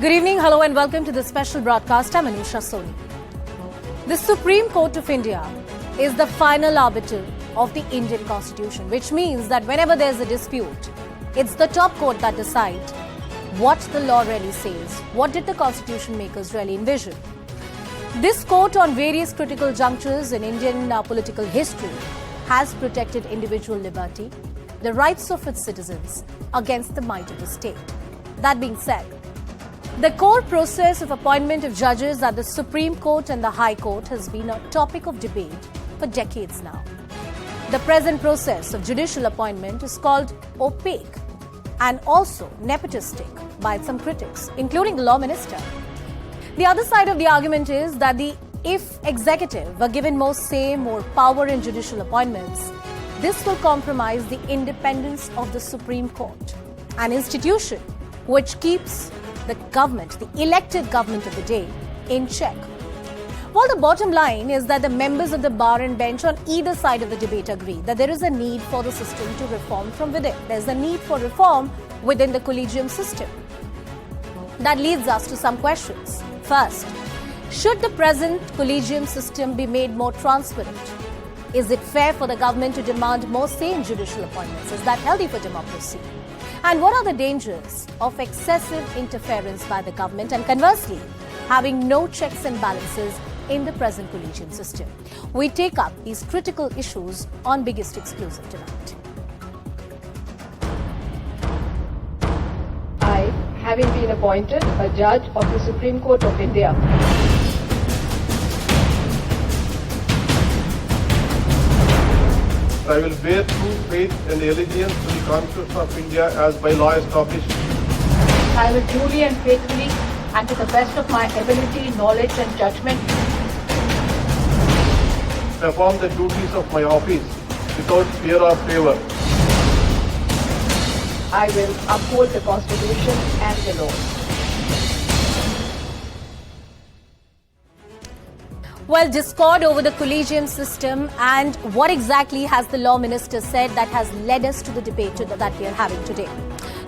Good evening, hello and welcome to this special broadcast. I'm Anusha Soni. The Supreme Court of India is the final arbiter of the Indian Constitution, which means that whenever there's a dispute, it's the top court that decides what the law really says. What did the Constitution makers really envision? This court on various critical junctures in Indian political history has protected individual liberty, the rights of its citizens against the might of the state. That being said, the core process of appointment of judges at the Supreme Court and the High Court has been a topic of debate for decades now. The present process of judicial appointment is called opaque and also nepotistic by some critics, including the Law Minister. The other side of the argument is that if executive were given more say, more power in judicial appointments, this will compromise the independence of the Supreme Court, an institution which keeps the government, the elected government of the day, in check. Well, the bottom line is that the members of the bar and bench on either side of the debate agree that there is a need for the system to reform from within. There's a need for reform within the Collegium system. That leads us to some questions. First, should the present Collegium system be made more transparent? Is it fair for the government to demand more say in judicial appointments? Is that healthy for democracy? And what are the dangers of excessive interference by the government and conversely, having no checks and balances in the present Collegium system? We take up these critical issues on Biggest Exclusive tonight. I, having been appointed a judge of the Supreme Court of India, I will bear true faith and allegiance to the Constitution of India as by law established. I will duly and faithfully and to the best of my ability, knowledge and judgment Perform the duties of my office without fear or favor. I will uphold the Constitution and the law. Well, discord over the Collegium system and what exactly has the Law Minister said that has led us to the debate that we are having today.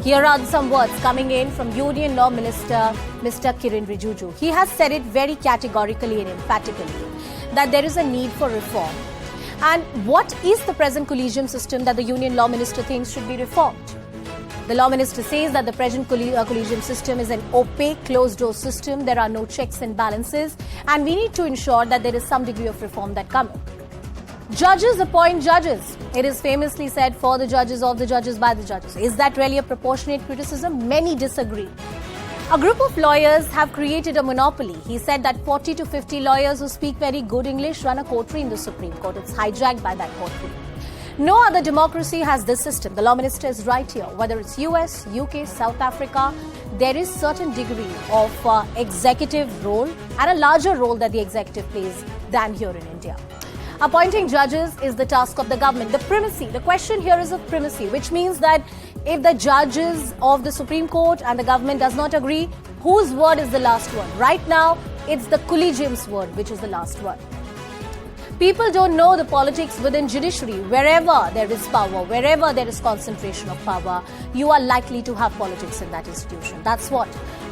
Here are some words coming in from Union Law Minister Mr. Kiren Rijiju. He has said it very categorically and emphatically that there is a need for reform. And what is the present Collegium system that the Union Law Minister thinks should be reformed? The Law Minister says that the present Collegium system is an opaque, closed-door system. There are no checks and balances, and we need to ensure that there is some degree of reform that comes. Judges appoint judges. It is famously said, for the judges, of the judges, by the judges. Is that really a proportionate criticism? Many disagree. A group of lawyers have created a monopoly. He said that 40 to 50 lawyers who speak very good English run a courtroom in the Supreme Court. It's hijacked by that courtroom. No other democracy has this system. The Law Minister is right here. Whether it's US, UK, South Africa, there is certain degree of executive role and a larger role that the executive plays than here in India. Appointing judges is the task of the government. The primacy, the question here is of primacy, which means that if the judges of the Supreme Court and the government does not agree, whose word is the last word? Right now, it's the Collegium's word, which is the last word. People don't know the politics within judiciary. Wherever there is power, wherever there is concentration of power, you are likely to have politics in that institution. That's what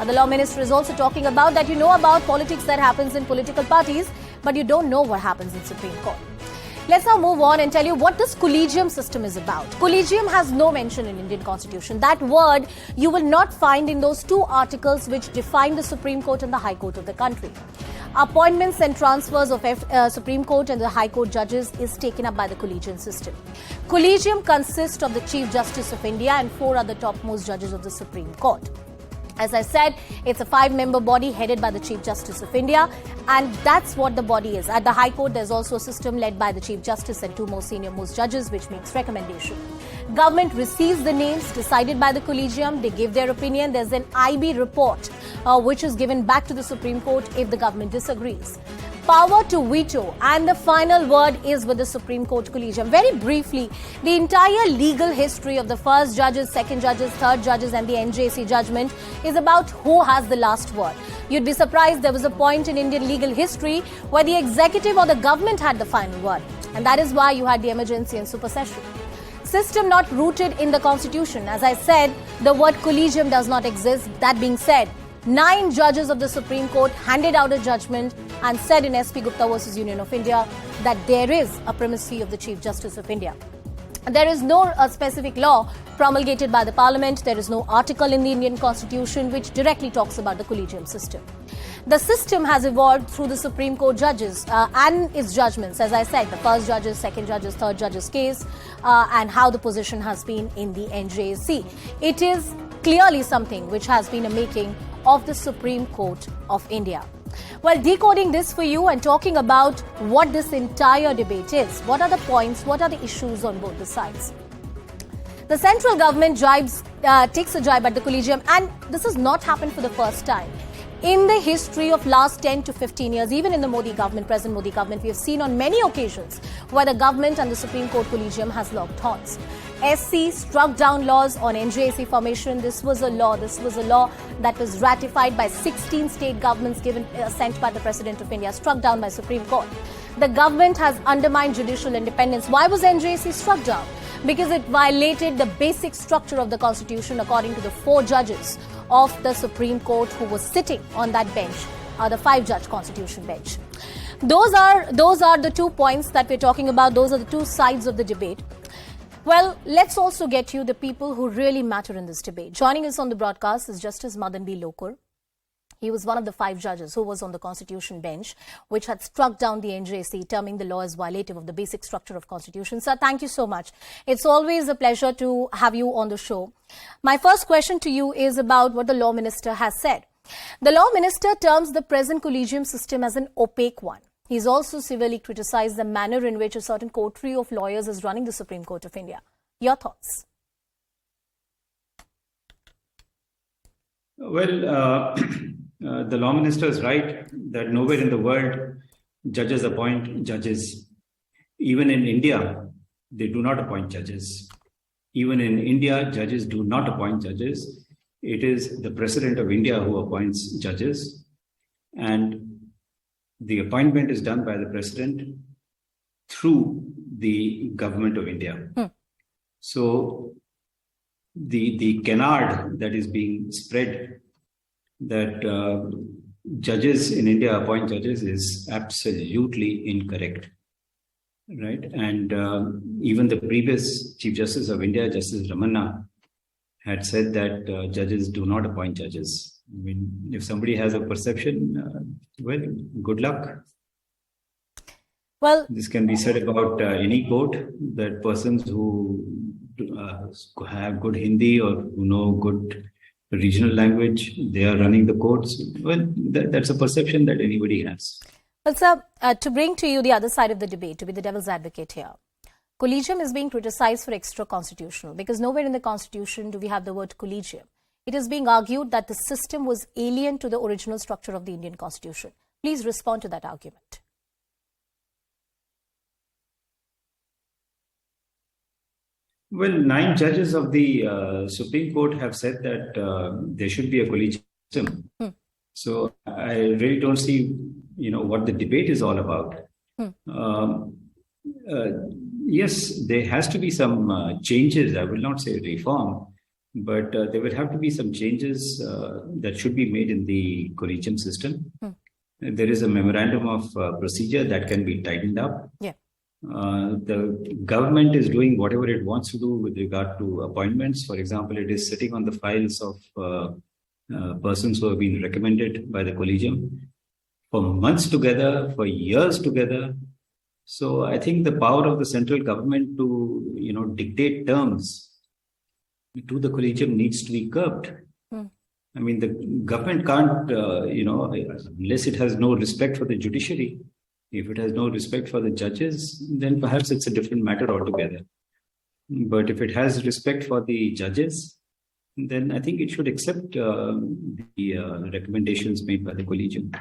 the Law Minister is also talking about, that you know about politics that happens in political parties, but you don't know what happens in Supreme Court. Let's now move on and tell you what this Collegium system is about. Collegium has no mention in Indian Constitution. That word you will not find in those two articles which define the Supreme Court and the High Court of the country. Appointments and transfers of Supreme Court and the High Court judges is taken up by the Collegium system. Collegium consists of the Chief Justice of India and 4 other topmost judges of the Supreme Court. As I said, it's a 5-member body headed by the Chief Justice of India, and that's what the body is. At the High Court, there's also a system led by the Chief Justice and 2 more senior-most judges, which makes recommendation. Government receives the names decided by the Collegium. They give their opinion. There's an IB report, which is given back to the Supreme Court if the government disagrees. Power to veto, and the final word is with the Supreme Court Collegium. Very briefly, the entire legal history of the first judges, second judges, third judges and the NJC judgment is about who has the last word. You'd be surprised there was a point in Indian legal history where the executive or the government had the final word. And that is why you had the emergency and supersession. System not rooted in the Constitution. As I said, the word collegium does not exist. That being said, 9 judges of the Supreme Court handed out a judgment and said in SP Gupta versus Union of India that there is a primacy of the Chief Justice of India. There is no specific law promulgated by the Parliament. There is no article in the Indian Constitution which directly talks about the Collegium system. The system has evolved through the Supreme Court judges and its judgments, as I said, the first judges, second judges, third judges case, and how the position has been in the NJSC. It is clearly something which has been a making of the Supreme Court of India. Well, decoding this for you and talking about what this entire debate is, what are the points, what are the issues on both the sides. The central government takes a jibe at the Collegium, and this has not happened for the first time. In the history of last 10 to 15 years, even in the Modi government, present Modi government, we have seen on many occasions where the government and the Supreme Court Collegium has locked horns. SC struck down laws on NJSC formation. This was a law that was ratified by 16 state governments, given sent by the President of India, struck down by Supreme Court. The government has undermined judicial independence. Why was NJSC struck down? Because it violated the basic structure of the Constitution, according to the 4 judges of the Supreme Court who was sitting on that bench, the 5-judge Constitution bench. Those are the 2 points that we're talking about. Those are the 2 sides of the debate. Well, let's also get you the people who really matter in this debate. Joining us on the broadcast is Justice Madan B. Lokur. He was one of the 5 judges who was on the Constitution bench, which had struck down the NJSC, terming the law as violative of the basic structure of Constitution. Sir, thank you so much. It's always a pleasure to have you on the show. My first question to you is about what the Law Minister has said. The Law Minister terms the present Collegium system as an opaque one. He's also severely criticized the manner in which a certain coterie of lawyers is running the Supreme Court of India. Your thoughts? Well, the Law Minister is right that nowhere in the world judges appoint judges. Even in India, they do not appoint judges. Even in India, judges do not appoint judges. It is the President of India who appoints judges. And the appointment is done by the President through the Government of India. So the canard that is being spread that judges in India appoint judges is absolutely incorrect, right? And even the previous Chief Justice of India, Justice Ramanna, had said that judges do not appoint judges. I mean, if somebody has a perception, well, good luck. Well, this can be said about any court, that persons who have good Hindi or who know good regional language, they are running the courts. Well, that's a perception that anybody has. Well, sir, to bring to you the other side of the debate, to be the devil's advocate here, Collegium is being criticized for extra-constitutional because nowhere in the Constitution do we have the word Collegium. It is being argued that the system was alien to the original structure of the Indian Constitution. Please respond to that argument. Well, 9 judges of the Supreme Court have said that there should be a collegium system. So I really don't see, what the debate is all about. Yes, there has to be some changes. I will not say reform, but there will have to be some changes that should be made in the Collegium system. There is a memorandum of procedure that can be tightened up. Yeah. The government is doing whatever it wants to do with regard to appointments. For example, it is sitting on the files of persons who have been recommended by the Collegium for months together, for years together. So I think the power of the central government to, dictate terms to the Collegium needs to be curbed. I mean, the government can't, unless it has no respect for the judiciary, if it has no respect for the judges, then perhaps it's a different matter altogether. But if it has respect for the judges, then I think it should accept the recommendations made by the Collegium.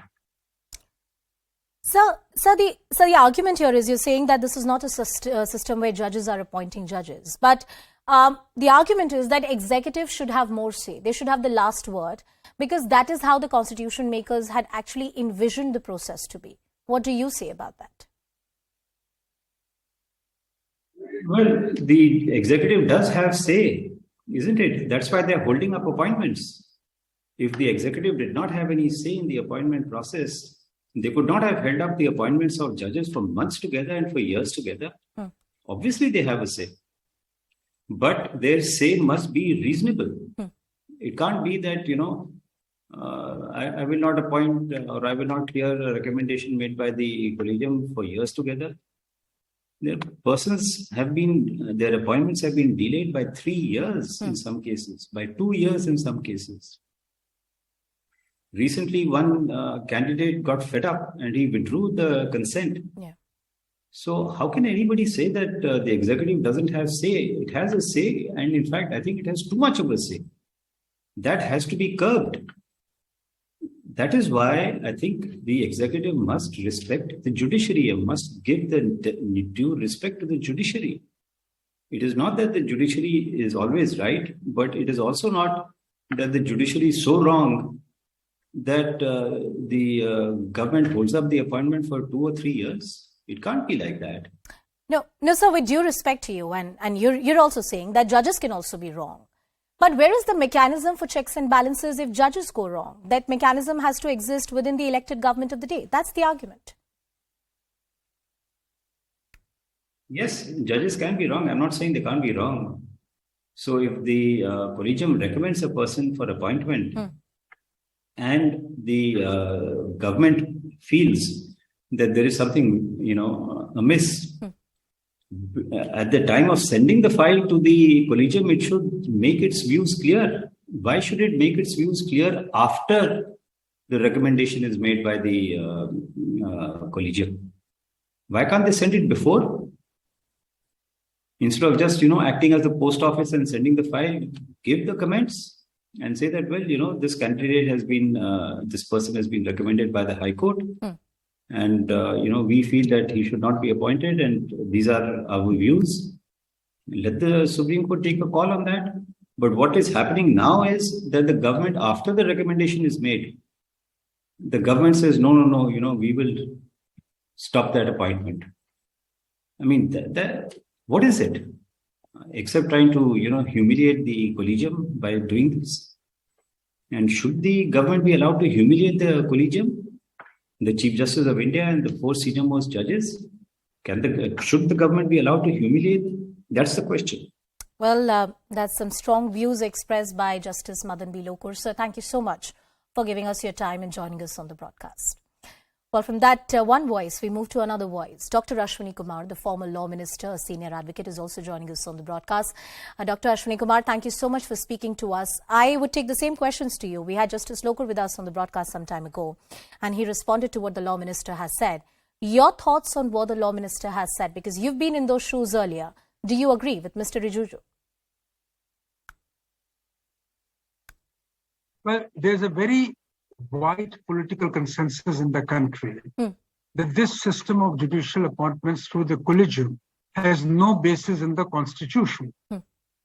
So the argument here is you're saying that this is not a system where judges are appointing judges. But the argument is that executive should have more say. They should have the last word because that is how the constitution makers had actually envisioned the process to be. What do you say about that? Well, the executive does have say, isn't it? That's why they're holding up appointments. If the executive did not have any say in the appointment process, they could not have held up the appointments of judges for months together and for years together. Obviously, they have a say. But their say must be reasonable. It can't be that, I will not appoint or I will not hear a recommendation made by the Collegium for years together. Their appointments have been delayed by 3 years in some cases, by 2 years in some cases. Recently, one candidate got fed up and he withdrew the consent. Yeah. So how can anybody say that the executive doesn't have say? It has a say, and in fact, I think it has too much of a say. That has to be curbed. That is why I think the executive must respect the judiciary and must give the due respect to the judiciary. It is not that the judiciary is always right, but it is also not that the judiciary is so wrong that the government holds up the appointment for 2 or 3 years. It can't be like that. No, sir, with due respect to you, and you're also saying that judges can also be wrong. But where is the mechanism for checks and balances if judges go wrong? That mechanism has to exist within the elected government of the day. That's the argument. Yes, judges can be wrong. I'm not saying they can't be wrong. So if the Collegium recommends a person for appointment and the government feels that there is something, amiss, at the time of sending the file to the Collegium, it should make its views clear. Why should it make its views clear after the recommendation is made by the Collegium? Why can't they send it before? Instead of just, acting as the post office and sending the file, give the comments and say that, well, this candidate has been, this person has been recommended by the High Court. And, we feel that he should not be appointed, and these are our views. Let the Supreme Court take a call on that. But what is happening now is that the government, after the recommendation is made, the government says, no, we will stop that appointment. I mean, what is it? Except trying to, humiliate the Collegium by doing this. And should the government be allowed to humiliate the Collegium? The Chief Justice of India and the 4 senior most judges? Should the government be allowed to humiliate? That's the question. Well, that's some strong views expressed by Justice Madan B. Lokur. Sir, thank you so much for giving us your time and joining us on the broadcast. Well, from that one voice, we move to another voice. Dr. Ashwini Kumar, the former law minister, a senior advocate, is also joining us on the broadcast. Dr. Ashwini Kumar, thank you so much for speaking to us. I would take the same questions to you. We had Justice Lokur with us on the broadcast some time ago, and he responded to what the law minister has said. Your thoughts on what the law minister has said, because you've been in those shoes earlier. Do you agree with Mr. Rijiju? Well, there's a very wide political consensus in the country that this system of judicial appointments through the Collegium has no basis in the Constitution.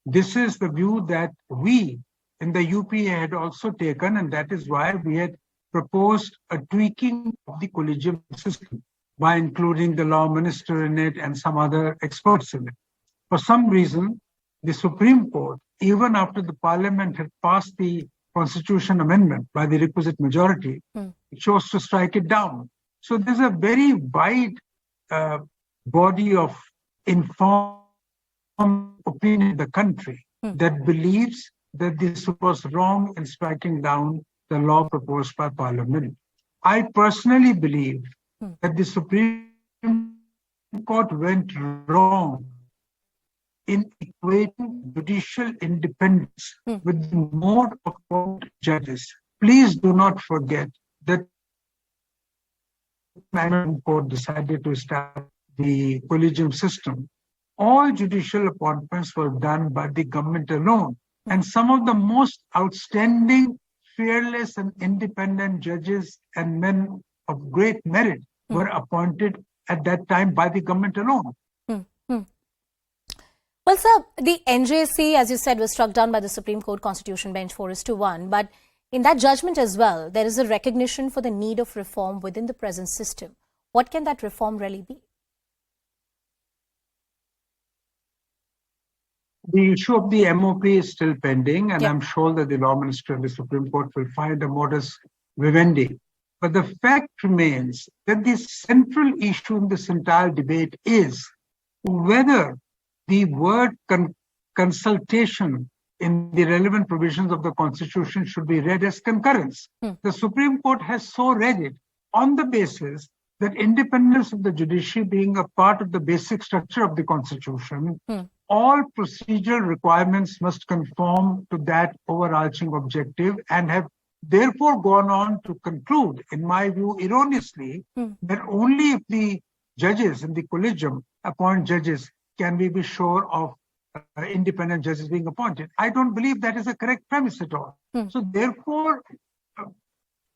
This is the view that we in the UPA had also taken, and that is why we had proposed a tweaking of the Collegium system by including the law minister in it and some other experts in it. For some reason, the Supreme Court, even after the Parliament had passed the Constitution amendment by the requisite majority, it chose to strike it down. So there's a very wide body of informed opinion in the country that believes that this was wrong in striking down the law proposed by Parliament. I personally believe that the Supreme Court went wrong in equating judicial independence with the mode of appointing judges. Please do not forget that the Court decided to establish the Collegium system. All judicial appointments were done by the government alone. And some of the most outstanding, fearless and independent judges and men of great merit were appointed at that time by the government alone. Well, sir, the NJC, as you said, was struck down by the Supreme Court Constitution Bench 4:1. But in that judgment as well, there is a recognition for the need of reform within the present system. What can that reform really be? The issue of the MOP is still pending, and Yeah. I'm sure that the Law Minister and the Supreme Court will find a modus vivendi. But the fact remains that the central issue in this entire debate is whether the word consultation in the relevant provisions of the Constitution should be read as concurrence. The Supreme Court has so read it on the basis that independence of the judiciary being a part of the basic structure of the Constitution, all procedural requirements must conform to that overarching objective, and have therefore gone on to conclude, in my view, erroneously, that only if the judges in the Collegium appoint judges can we be sure of independent judges being appointed. I don't believe that is a correct premise at all. So therefore,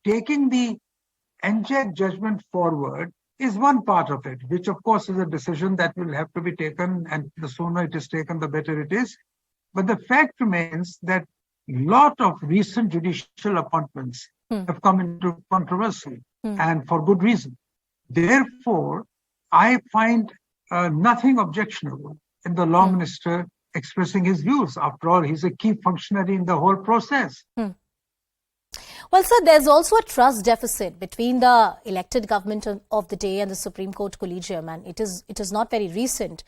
taking the NJAC judgment forward is one part of it, which of course is a decision that will have to be taken, and the sooner it is taken, the better it is. But the fact remains that a lot of recent judicial appointments have come into controversy, and for good reason. Therefore, I find nothing objectionable in the Law Minister expressing his views. After all, he's a key functionary in the whole process. Well, sir, there's also a trust deficit between the elected government of the day and the Supreme Court Collegium, and it is not very recent.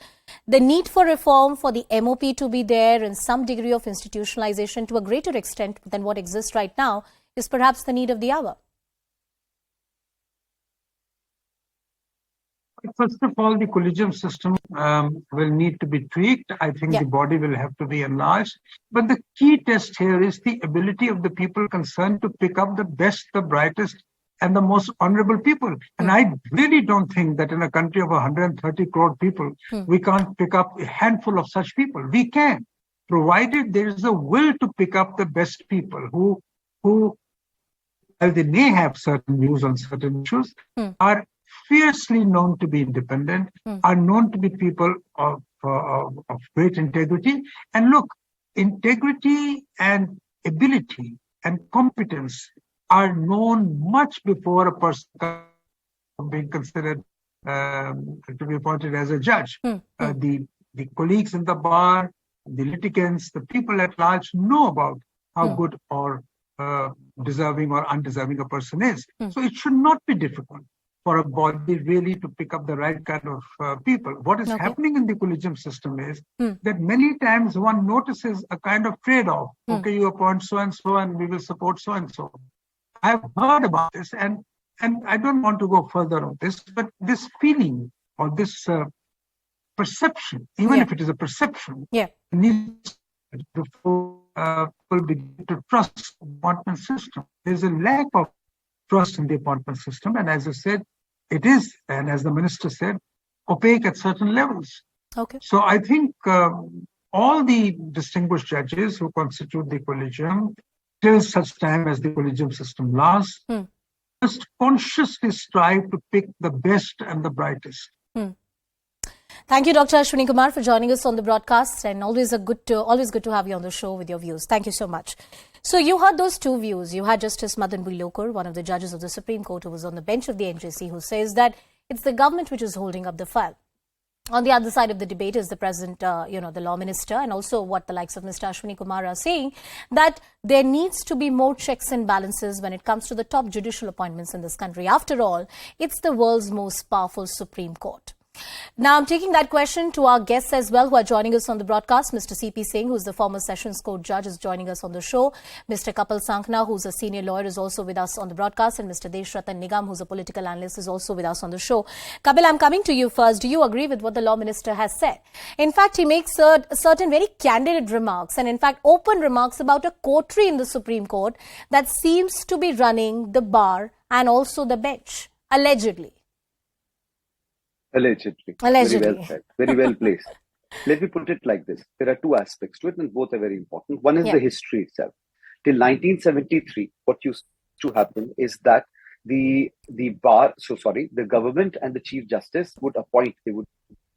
The need for reform for the MOP to be there and some degree of institutionalization to a greater extent than what exists right now is perhaps the need of the hour. First of all, the Collegium system will need to be tweaked. I think the body will have to be enlarged. But the key test here is the ability of the people concerned to pick up the best, the brightest, and the most honorable people. And I really don't think that in a country of 130 crore people, we can't pick up a handful of such people. We can, provided there is a will to pick up the best people who while they may have certain views on certain issues, are fiercely known to be independent, are known to be people of great integrity. And look, integrity and ability and competence are known much before a person being considered to be appointed as a judge. The colleagues in the bar, the litigants, the people at large know about how good or deserving or undeserving a person is. So it should not be difficult for a body really to pick up the right kind of people. What is happening in the Collegium system is that many times one notices a kind of trade-off. Okay, you appoint so-and-so and we will support so-and-so. I've heard about this, and I don't want to go further on this, but this feeling or this perception, even if it is a perception, needs to begin to trust the appointment system. There's a lack of trust in the appointment system, and as I said, it is, and as the minister said, opaque at certain levels. So I think all the distinguished judges who constitute the Collegium, till such time as the Collegium system lasts, must consciously strive to pick the best and the brightest. Thank you, Dr. Ashwini Kumar, for joining us on the broadcast, and always good to have you on the show with your views. Thank you so much. So you heard those two views. You had Justice Madan B. Lokar, one of the judges of the Supreme Court who was on the bench of the NJC, who says that it's the government which is holding up the file. On the other side of the debate is the present, the law minister, and also what the likes of Mr. Ashwini Kumar are saying, that there needs to be more checks and balances when it comes to the top judicial appointments in this country. After all, it's the world's most powerful Supreme Court. Now, I'm taking that question to our guests as well who are joining us on the broadcast. Mr. C.P. Singh, who's the former Sessions Court judge, is joining us on the show. Mr. Kapil Sankhna, who's a senior lawyer, is also with us on the broadcast. And Mr. Deshratan Nigam, who's a political analyst, is also with us on the show. Kapil, I'm coming to you first. Do you agree with what the law minister has said? In fact, he makes certain very candid remarks and, in fact, open remarks about a coterie in the Supreme Court that seems to be running the bar and also the bench, allegedly. Allegedly. Very well said. Very well placed. Let me put it like this. There are two aspects to it, and both are very important. One is the history itself. Till 1973, what used to happen is that the government and the Chief Justice would appoint, there would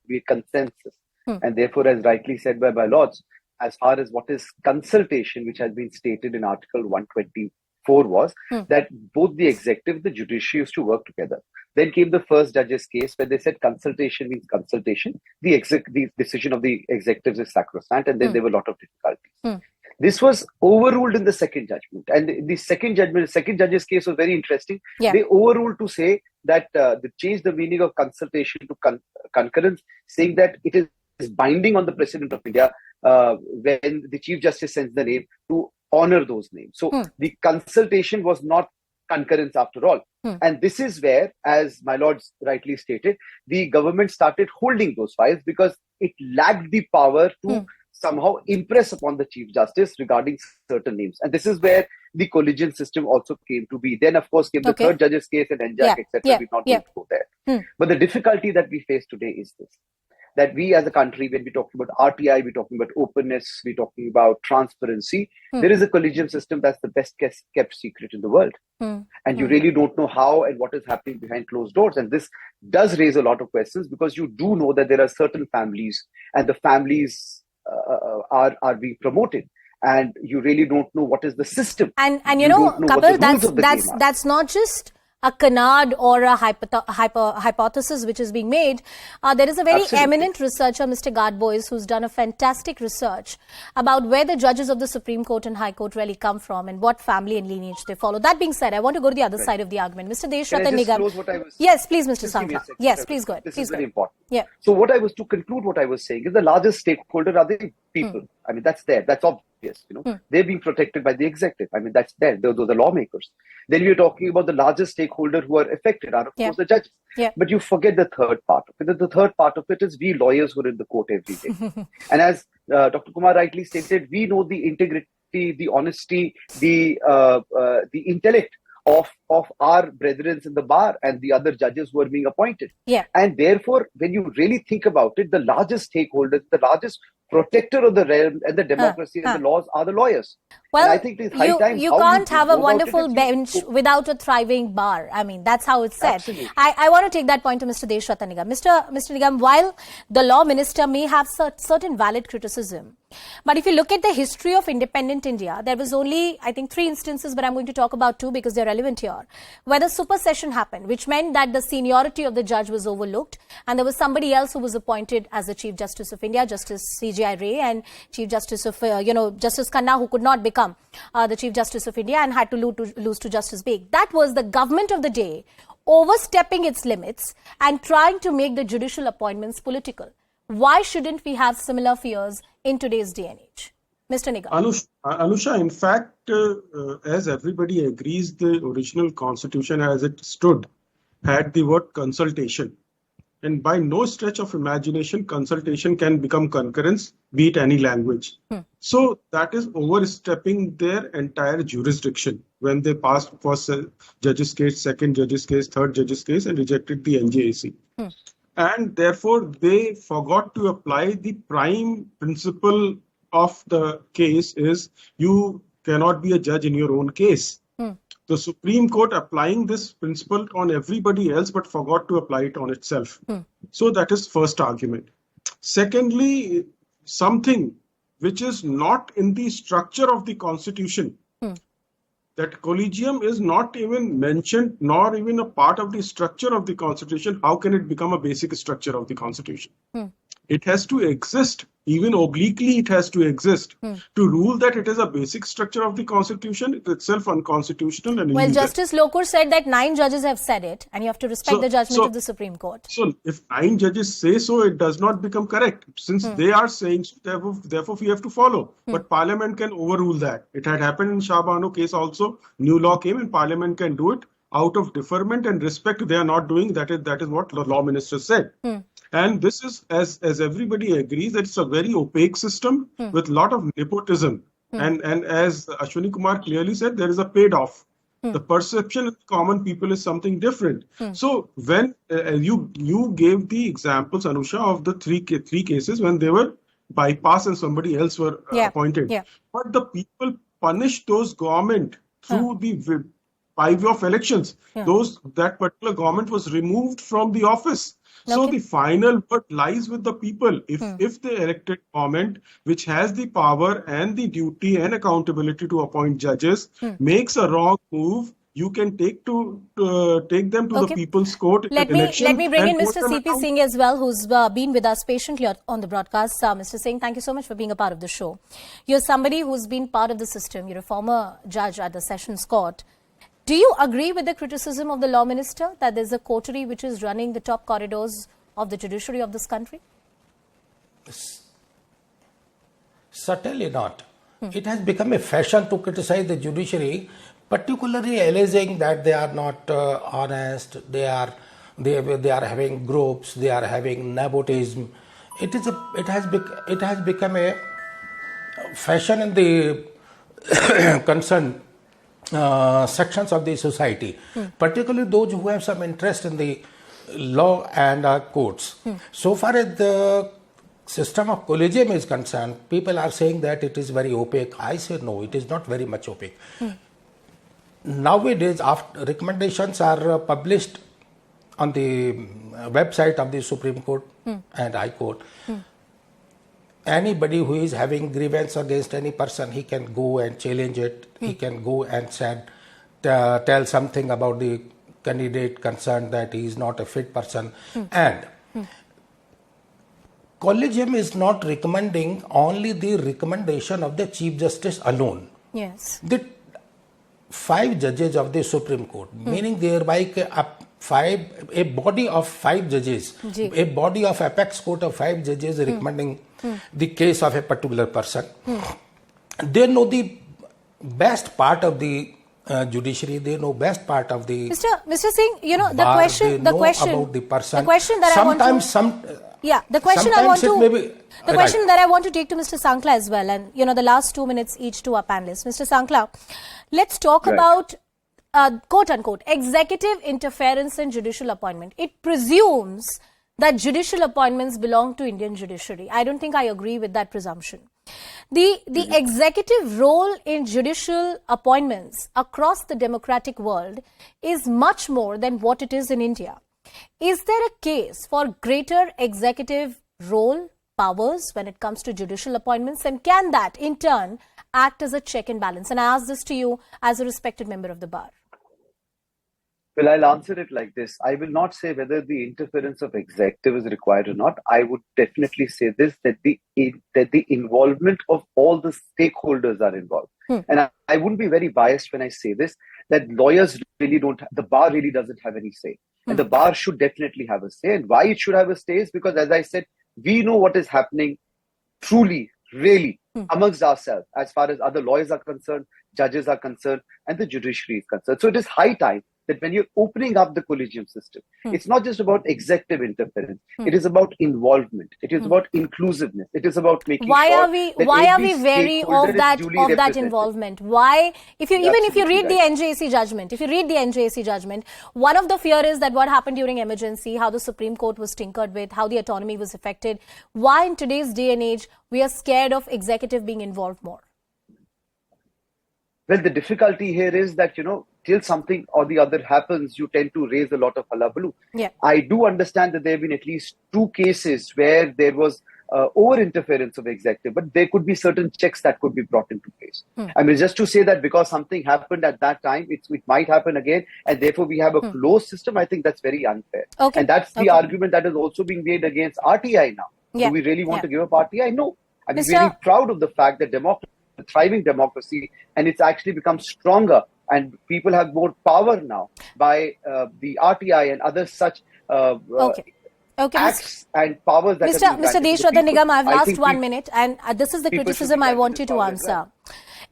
be a consensus. And therefore, as rightly said by lords, as far as what is consultation, which has been stated in Article 124 before was that both the executive and the judiciary used to work together. Then came the first judge's case where they said consultation means consultation. The decision of the executives is sacrosanct, and then there were a lot of difficulties. This was overruled in the second judgment. And the second judge's case was very interesting. Yeah. They overruled to say that they changed the meaning of consultation to concurrence, saying that it is binding on the President of India when the Chief Justice sends the name to honor those names. So the consultation was not concurrence after all. And this is where, as my lords rightly stated, the government started holding those files because it lacked the power to somehow impress upon the Chief Justice regarding certain names. And this is where the collegium system also came to be. Then, of course, came the third judge's case and NJAC, etc. We're not going to go there. But the difficulty that we face today is this, that we as a country, when we're talking about RTI, we're talking about openness, we're talking about transparency, there is a collegium system that's the best kept secret in the world. And you really don't know how and what is happening behind closed doors. And this does raise a lot of questions, because you do know that there are certain families, and the families are being promoted, and you really don't know what is the system. And you know Kapil, that's not just a canard or a hypothesis which is being made. There is a very eminent researcher, Mr. Gadbois, who's done a fantastic research about where the judges of the Supreme Court and High Court really come from and what family and lineage they follow. That being said, I want to go to the other side of the argument. Mr. Deshratan Nigam. Yes, please, Mr. Sankla. Yes, please go ahead. This is very important. Yeah. So to conclude what I was saying is the largest stakeholder are the people. I mean, that's there. That's obvious. They're being protected by the executive. I mean, that's there. Those are the lawmakers. Then we're talking about the largest stakeholder who are affected are, of course, the judges. But you forget the third part of it. The third part of it is we lawyers who are in the court every day. And as Dr. Kumar rightly stated, we know the integrity, the honesty, the intellect of our brethren in the bar and the other judges who are being appointed. And therefore, when you really think about it, the largest stakeholders, the largest protector of the realm and the democracy and the laws are the lawyers. Well, and I think it's high time you can't have a wonderful bench without a thriving bar. I mean, that's how it's said. I want to take that point to Mr. Deshratan Nigam. Mr. Nigam, while the law minister may have certain valid criticism, but if you look at the history of independent India, there was only, I think, 3 instances, but I'm going to talk about 2 because they're relevant here, where the supersession happened, which meant that the seniority of the judge was overlooked and there was somebody else who was appointed as the Chief Justice of India, Justice C.J.I. Ray, and Chief Justice of, Justice Khanna, who could not become the Chief Justice of India and had to lose to Justice Beg. That was the government of the day overstepping its limits and trying to make the judicial appointments political. Why shouldn't we have similar fears in today's day and age? Mr. Nigam. Anusha, in fact, as everybody agrees, the original constitution as it stood had the word consultation. And by no stretch of imagination, consultation can become concurrence, be it any language. So that is overstepping their entire jurisdiction when they passed first judge's case, second judge's case, third judge's case, and rejected the NJAC. And therefore, they forgot to apply the prime principle of the case is you cannot be a judge in your own case. The Supreme Court applying this principle on everybody else, but forgot to apply it on itself. So that is first argument. Secondly, something which is not in the structure of the Constitution, that collegium is not even mentioned, nor even a part of the structure of the Constitution. How can it become a basic structure of the Constitution? It has to exist, even obliquely it has to exist. To rule that it is a basic structure of the Constitution, it's itself unconstitutional. And well, Justice Lokur said that 9 judges have said it, and you have to respect the judgment of the Supreme Court. So if 9 judges say so, it does not become correct. Since they are saying so, therefore we have to follow. But Parliament can overrule that. It had happened in Shah Bano case also. New law came and Parliament can do it out of deferment and respect. They are not doing that. That is what the law minister said. And this is, as everybody agrees, that it's a very opaque system with a lot of nepotism. And as Ashwini Kumar clearly said, there is a paid-off. The perception of common people is something different. So when you gave the examples, Anusha, of the three cases when they were bypassed and somebody else were appointed. But the people punished those government through the by way of elections. That particular government was removed from the office. So the final word lies with the people. If the elected government, which has the power and the duty and accountability to appoint judges, makes a wrong move, you can take them to the people's court. Let me bring in Mr. C.P. Singh as well, who's been with us patiently on the broadcast. Mr. Singh, thank you so much for being a part of the show. You're somebody who's been part of the system. You're a former judge at the Sessions Court. Do you agree with the criticism of the Law Minister that there's a coterie which is running the top corridors of the judiciary of this country? Certainly not. It has become a fashion to criticize the judiciary, particularly alleging that they are not honest, they are having groups, they are having nepotism. It has become a fashion in the concerned sections of the society, particularly those who have some interest in the law and courts. So far as the system of Collegium is concerned, people are saying that it is very opaque. I say no, it is not very much opaque. Nowadays, after recommendations are published on the website of the Supreme Court and High Court. Anybody who is having grievance against any person, he can go and challenge it. He can go and tell something about the candidate concerned that he is not a fit person. And Collegium is not recommending only the recommendation of the Chief Justice alone. Yes. The 5 judges of the Supreme Court, meaning thereby a body of 5 judges, a body of apex court of 5 judges recommending the case of a particular person. They know the best part of the judiciary. They know best part of the Mr. Singh, you know, the bar, question about the person. The question that I want to take to Mr. Sankla as well, and you know, the last 2 minutes each to our panelists. Mr. Sankla, let's talk about quote unquote executive interference in judicial appointment. It presumes that judicial appointments belong to Indian judiciary. I don't think I agree with that presumption. The executive role in judicial appointments across the democratic world is much more than what it is in India. Is there a case for greater executive role powers when it comes to judicial appointments, and can that in turn act as a check and balance? And I ask this to you as a respected member of the bar. Well, I'll answer it like this. I will not say whether the interference of executive is required or not. I would definitely say this, that the involvement of all the stakeholders are involved. And I wouldn't be very biased when I say this, that lawyers really the bar really doesn't have any say. And the bar should definitely have a say. And why it should have a say is because, as I said, we know what is happening truly, really, amongst ourselves, as far as other lawyers are concerned, judges are concerned, and the judiciary is concerned. So it is high time that when you're opening up the collegium system, it's not just about executive interference. It is about involvement. It is about inclusiveness. It is about making why sure are we wary of that involvement? Why, if you read the NJAC judgment, one of the fear is that what happened during emergency, how the Supreme Court was tinkered with, how the autonomy was affected. Why in today's day and age we are scared of executive being involved more? Well, the difficulty here is that, till something or the other happens, you tend to raise a lot of hullabaloo. Yeah. I do understand that there have been at least 2 cases where there was over-interference of executive, but there could be certain checks that could be brought into place. I mean, just to say that because something happened at that time, it might happen again, and therefore we have a closed system, I think that's very unfair. Okay. And that's the argument that is also being made against RTI now. Yeah. Do we really want to give up RTI? No. I'm really proud of the fact that a thriving democracy, and it's actually become stronger, and people have more power now by the RTI and other such acts and powers that Mr. Deshradha Nigam, I've asked 1 minute, and this is the criticism I want you to answer.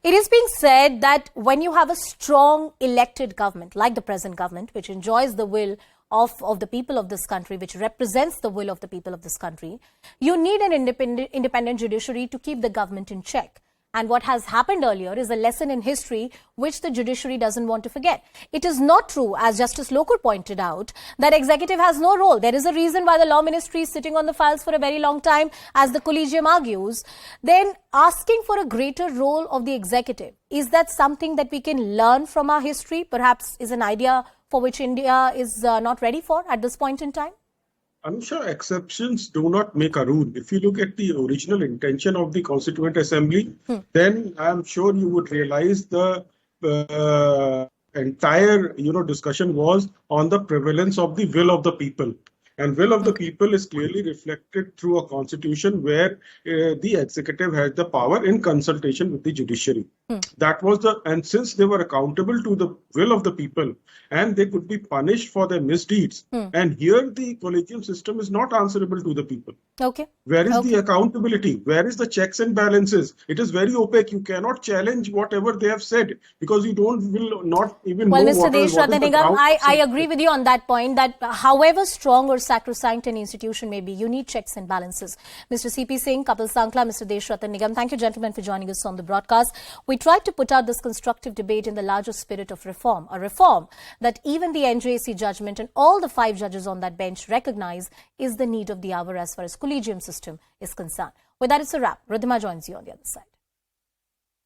It is being said that when you have a strong elected government, like the present government, which enjoys the will of the people of this country, which represents the will of the people of this country, you need an independent judiciary to keep the government in check. And what has happened earlier is a lesson in history which the judiciary doesn't want to forget. It is not true, as Justice Lokur pointed out, that executive has no role. There is a reason why the law ministry is sitting on the files for a very long time, as the Collegium argues. Then asking for a greater role of the executive, is that something that we can learn from our history? Perhaps is an idea for which India is not ready for at this point in time? Anusha, exceptions do not make a rule. If you look at the original intention of the Constituent Assembly, then I'm sure you would realize the entire discussion was on the prevalence of the will of the people. And will of the people is clearly reflected through a constitution where the executive has the power in consultation with the judiciary. That was and since they were accountable to the will of the people and they could be punished for their misdeeds. And here the collegium system is not answerable to the people. Okay. Where is the accountability? Where is the checks and balances? It is very opaque. You cannot challenge whatever they have said because you will not even know Mr. what is the Nigam, ground. I agree with you on that point that however strong or sacrosanct an institution may be, you need checks and balances. Mr. C.P. Singh, Kapil Sankla, Mr. Deshratan Nigam, thank you gentlemen for joining us on the broadcast. We tried to put out this constructive debate in the larger spirit of reform, a reform that even the NJAC judgment and all the 5 judges on that bench recognize is the need of the hour as far as collegium system is concerned. With that, it's a wrap. Ridhima joins you on the other side.